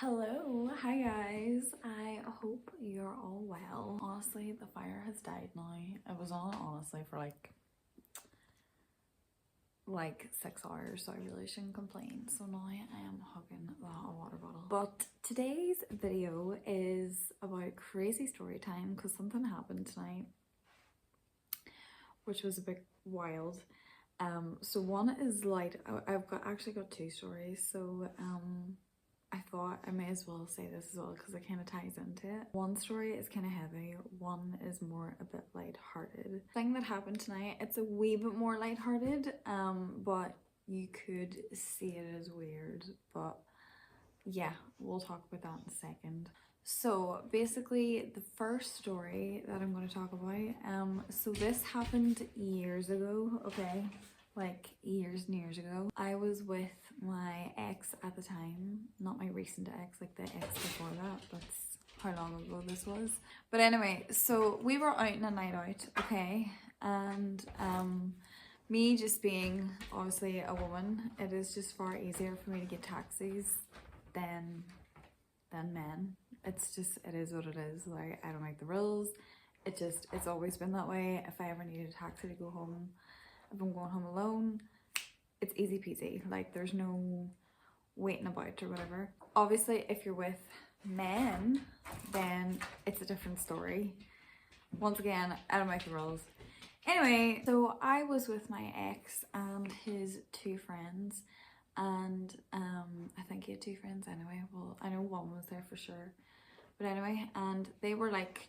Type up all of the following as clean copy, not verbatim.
Hello, hi guys. I hope you're all well. Honestly, the fire has died now. It was on honestly for like 6 hours, so I really shouldn't complain. So now I am hugging the hot water bottle. But today's video is about crazy story time because something happened tonight which was a bit wild. So one is light. I've actually got two stories. So I thought I may as well say this as well because it kind of ties into it. One story is kind of heavy, one is more a bit light-hearted. Thing that happened tonight, it's a wee bit more light-hearted, but you could see it as weird, but yeah, we'll talk about that in a second. So basically the first story that I'm going to talk about, so this happened years ago, okay? Like years and years ago. I was with my ex at the time, not my recent ex, like the ex before that. That's how long ago this was. But anyway, so we were out in a night out, okay? And me just being obviously a woman, it is just far easier for me to get taxis than men. It's just, it is what it is. Like, I don't like the rules. It's always been that way. If I ever need a taxi to go home, if I'm going home alone, it's easy peasy. Like, there's no waiting about or whatever. Obviously, if you're with men, then it's a different story. Once again, I don't like the rules. Anyway, so I was with my ex and his two friends, and I think he had two friends anyway. Well, I know one was there for sure. But anyway, and they were like,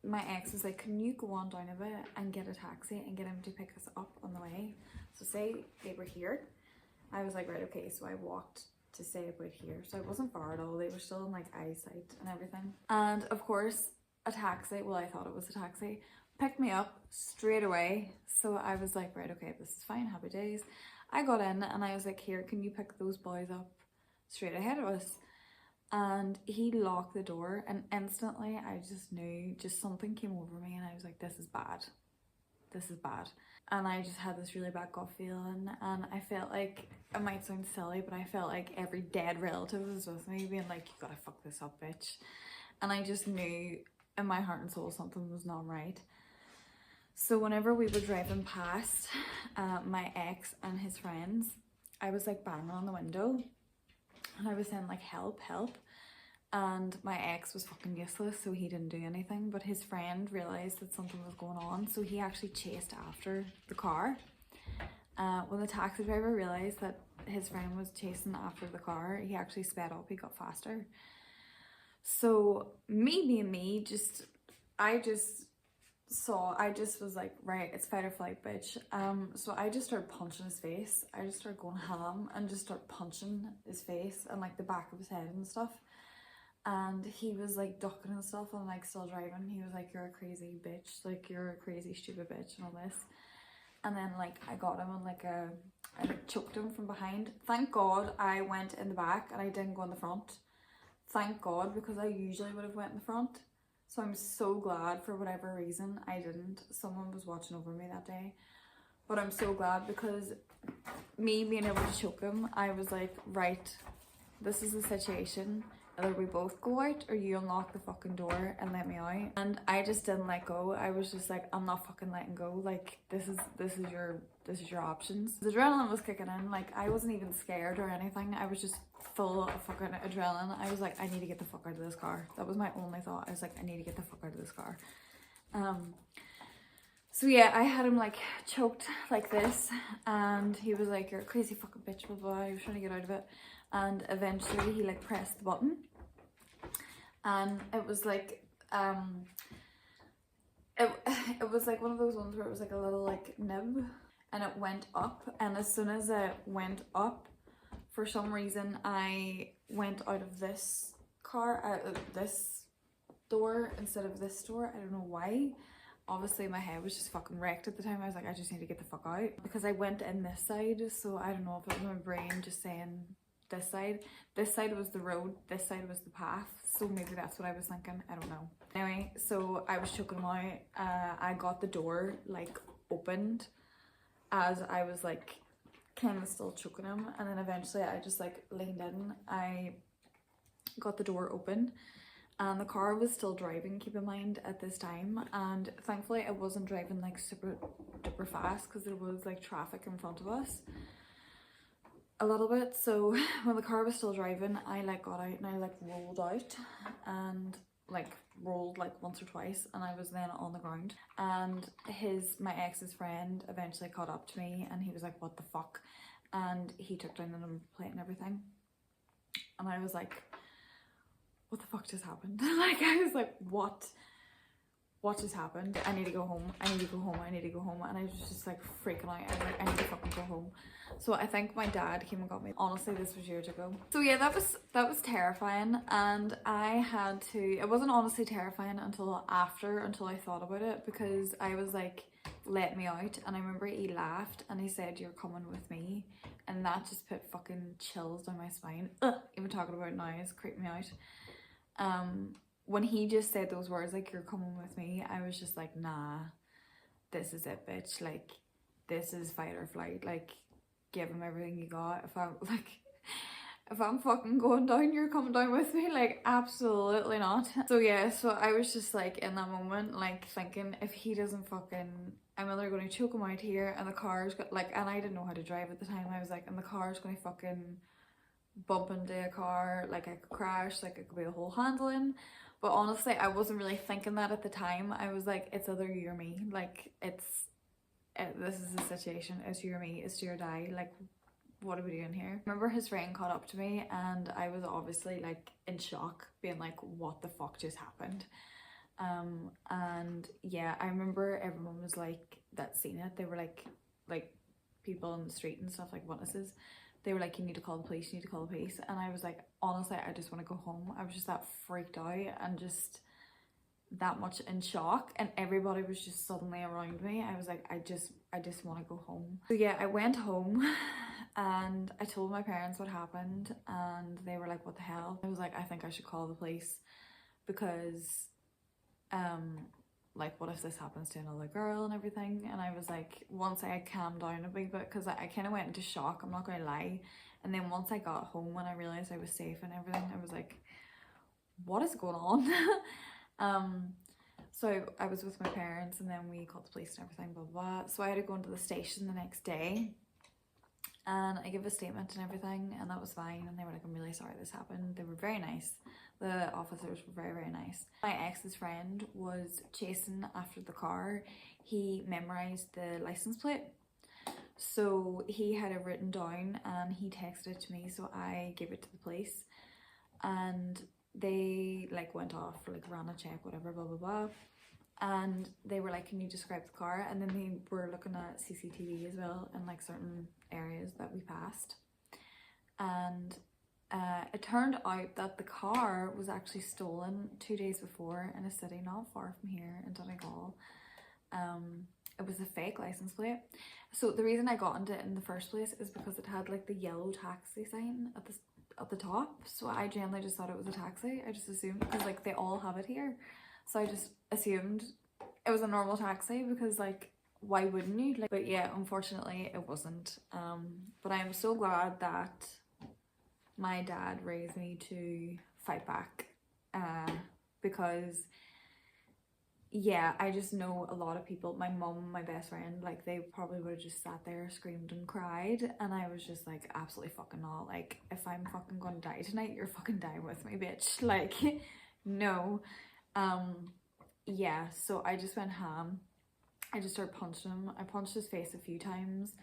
my ex was like, can you go on down a bit and get a taxi and get him to pick us up on the way? So say they were here. I was like, right, okay. So I walked to say about here. So I wasn't far at all. They were still in like eyesight and everything. And of course, a taxi, well, I thought it was a taxi, picked me up straight away. So I was like, right, okay, this is fine. Happy days. I got in and I was like, here, can you pick those boys up straight ahead of us? And he locked the door, and instantly I just knew, just something came over me and I was like, this is bad. This is bad. And I just had this really bad gut feeling, and I felt like, it might sound silly, but I felt like every dead relative was with me being like, you gotta fuck this up, bitch. And I just knew in my heart and soul something was not right. So whenever we were driving past my ex and his friends, I was like banging on the window and I was saying like, help, help. And my ex was fucking useless, so he didn't do anything. But his friend realised that something was going on, so he actually chased after the car. When the taxi driver realised that his friend was chasing after the car, he actually sped up, he got faster. So me being me, I just was like, right, it's fight or flight, bitch. So I just started punching his face. I just started going ham and just started punching his face and like the back of his head and stuff. And he was like ducking and stuff and like still driving. He was like, you're a crazy bitch, like you're a crazy stupid bitch and all this. And then like I got him and I like choked him from behind. Thank God I went in the back and I didn't go in the front. Thank God, because I usually would have went in the front. So I'm so glad, for whatever reason I didn't. Someone was watching over me that day. But I'm so glad, because me being able to choke him, I was like, right, this is the situation. Either we both go out or you unlock the fucking door and let me out. And I just didn't let go. I was just like, I'm not fucking letting go. Like, this is your options. The adrenaline was kicking in. Like, I wasn't even scared or anything. I was just full of fucking adrenaline. I was like, I need to get the fuck out of this car. That was my only thought. I was like, I need to get the fuck out of this car. So yeah, I had him like choked like this, and he was like, you're a crazy fucking bitch, blah blah. He was trying to get out of it, and eventually he like pressed the button, and it was like it was like one of those ones where it was like a little like nib, and it went up, and as soon as it went up, for some reason I went out of this car, out of this door instead of this door. I don't know why. Obviously my head was just fucking wrecked at the time. I was like, I just need to get the fuck out, because I went in this side, so I don't know if it was my brain just saying this side. This side was the road, this side was the path, so maybe that's what I was thinking, I don't know. Anyway, so I was choking him out. I got the door like opened as I was like kind of still choking him, and then eventually I just like leaned in. I got the door open, and the car was still driving, keep in mind, at this time, and thankfully I wasn't driving like super duper fast because there was like traffic in front of us a little bit. So when the car was still driving, I like got out and I like rolled out and like rolled like once or twice, and I was then on the ground, and my ex's friend eventually caught up to me and he was like, what the fuck, and he took down the number plate and everything, and I was like, what the fuck just happened? Like I was like, what just happened? I need to go home, I need to go home, I need to go home. And I was just like freaking out. I was like, I need to fucking go home. So I think my dad came and got me. Honestly, this was years ago. So yeah, that was terrifying, and I had to, it wasn't honestly terrifying until I thought about it, because I was like, let me out, and I remember he laughed and he said, you're coming with me, and that just put fucking chills down my spine. Even talking about it now is creeping me out. When he just said those words, like, you're coming with me, I was just like, nah, this is it, bitch. Like, this is fight or flight. Like, give him everything you got. If I'm fucking going down, you're coming down with me. Like, absolutely not. So yeah, so I was just like, in that moment, like thinking, if he doesn't fucking, I'm either going to choke him out here, and the car's got like, and I didn't know how to drive at the time. I was like, and the car's going to fucking bump into a car, like I could crash, like it could be a whole handling. But honestly, I wasn't really thinking that at the time. I was like, it's either you or me. Like, this is the situation. It's you or me. It's do or die. Like, what are we doing here? I remember his friend caught up to me, and I was obviously like in shock, being like, what the fuck just happened? And yeah, I remember everyone was like, that seen it. They were like people in the street and stuff, like witnesses. They were like, you need to call the police, you need to call the police. And I was like, honestly, I just want to go home. I was just that freaked out and just that much in shock, and everybody was just suddenly around me. I was like, I just want to go home. So yeah, I went home and I told my parents what happened, and they were like, what the hell? I was like, I think I should call the police, because like, what if this happens to another girl and everything? And I was like, once I calmed down a wee bit, because I kind of went into shock, I'm not gonna lie. And then once I got home, when I realized I was safe and everything, I was like, what is going on? So I was with my parents, and then we called the police and everything, blah blah blah. So I had to go into the station the next day, and I gave a statement and everything, and that was fine. And they were like, I'm really sorry this happened. They were very nice. The officers were very, very nice. My ex's friend was chasing after the car. He memorized the license plate, so he had it written down and he texted it to me, so I gave it to the police, and they like went off, like ran a check, whatever, blah blah blah. And they were like, can you describe the car? And then they were looking at CCTV as well in like certain areas that we passed, and it turned out that the car was actually stolen 2 days before in a city not far from here in Donegal. It was a fake license plate. So the reason I got into it in the first place is because it had like the yellow taxi sign at the top. So I generally just thought it was a taxi. I just assumed, because like they all have it here. So I just assumed it was a normal taxi, because like, why wouldn't you? Like, but yeah, unfortunately it wasn't. But I'm so glad that my dad raised me to fight back, because yeah, I just know a lot of people, my mum, my best friend, like they probably would have just sat there, screamed and cried, and I was just like, absolutely fucking not. Like, if I'm fucking gonna die tonight, you're fucking dying with me, bitch. Like, no. Yeah, so I just went ham. I just started punching him. I punched his face a few times.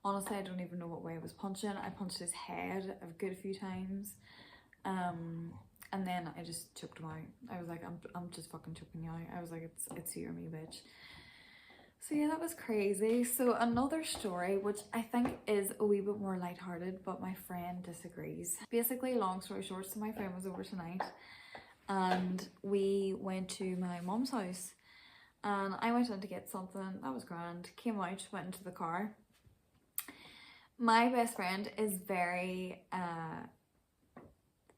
Honestly, I don't even know what way I was punching. I punched his head a good few times. And then I just choked him out. I was like, I'm just fucking choking you out. I was like, it's you or me, bitch. So yeah, that was crazy. So another story, which I think is a wee bit more lighthearted, but my friend disagrees. Basically, long story short, so my friend was over tonight, and we went to my mom's house, and I went in to get something. That was grand. Came out, went into the car. My best friend is very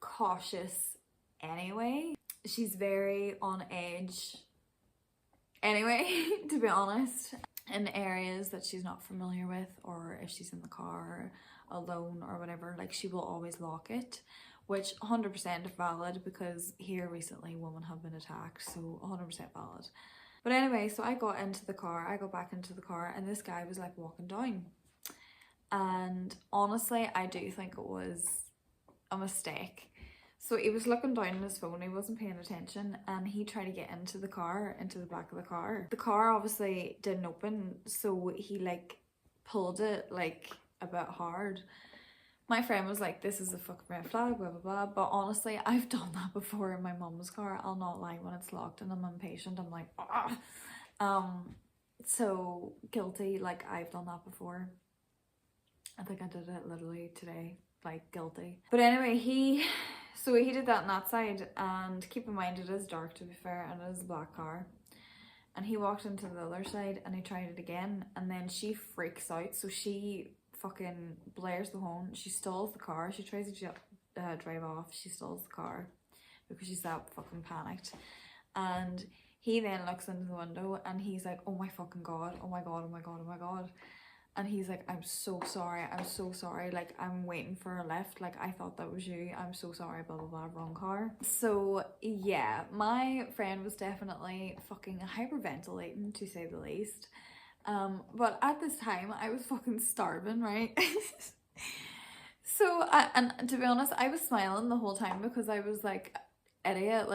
cautious anyway. She's very on edge anyway, to be honest, in areas that she's not familiar with, or if she's in the car alone or whatever, like she will always lock it, which 100% valid because here recently women have been attacked, so 100% valid. But anyway, so I got back into the car, and this guy was like walking down. And honestly, I do think it was a mistake. So he was looking down on his phone, he wasn't paying attention, and he tried to get into the car, into the back of the car. The car obviously didn't open, so he like pulled it like a bit hard. My friend was like, this is a fucking red flag, blah blah blah. But honestly, I've done that before in my mum's car. I'll not lie, when it's locked and I'm impatient, I'm like, ah. So guilty, like I've done that before. I think I did it literally today, like guilty. But anyway, he did that on that side, and keep in mind it is dark, to be fair, and it is a black car. And he walked into the other side and he tried it again, and then she freaks out, so she fucking blares the horn, she stalls the car, she tries to drive off, she stalls the car because she's that fucking panicked. And he then looks into the window and he's like, oh my fucking god, oh my god, oh my god, oh my god. And he's like, I'm so sorry, like I'm waiting for a lift, like I thought that was you, I'm so sorry, blah blah blah, wrong car. So yeah, my friend was definitely fucking hyperventilating, to say the least. But at this time I was fucking starving, right? So and to be honest, I was smiling the whole time because I was like, idiot,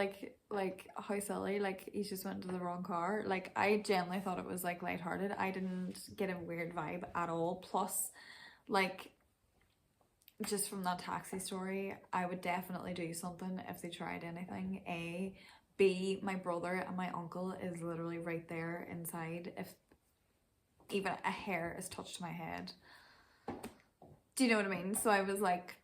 like how silly, like he just went to the wrong car. Like I genuinely thought it was like lighthearted. I didn't get a weird vibe at all. Plus, like, just from that taxi story, I would definitely do something if they tried anything. A, B, my brother and my uncle is literally right there inside. If even a hair is touched my head, do you know what I mean? So I was like,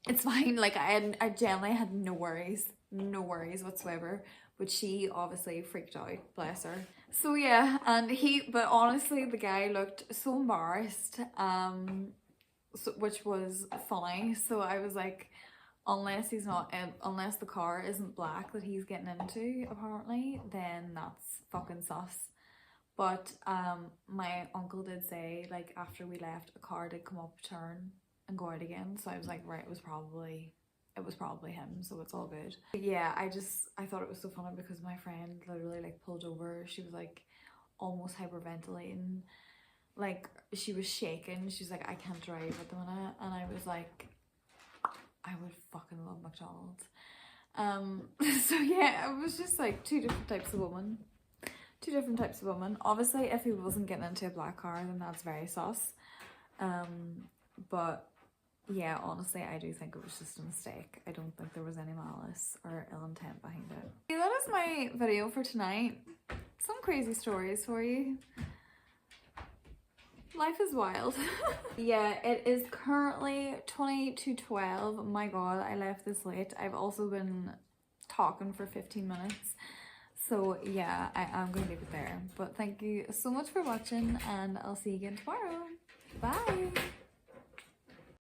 it's fine. Like I generally had no worries whatsoever, but she obviously freaked out, bless her. So yeah, and but honestly the guy looked so embarrassed, which was funny. So I was like, unless the car isn't black that he's getting into apparently, then that's fucking sus. But my uncle did say, like, after we left, a car did come up, turn and go out again. So I was like, right, it was probably him, so it's all good. But yeah, I thought it was so funny because my friend literally like pulled over. She was like almost hyperventilating, like she was shaking. She's like, I can't drive at the minute. And I was like, I would fucking love McDonald's. So yeah, it was just like two different types of women. Obviously if he wasn't getting into a black car, then that's very sus. But yeah, honestly, I do think it was just a mistake. I don't think there was any malice or ill intent behind it. Okay, that is my video for tonight. Some crazy stories for you. Life is wild. Yeah, it is currently 20 to 12. My god, I left this late. I've also been talking for 15 minutes. So yeah, I am going to leave it there. But thank you so much for watching, and I'll see you again tomorrow. Bye!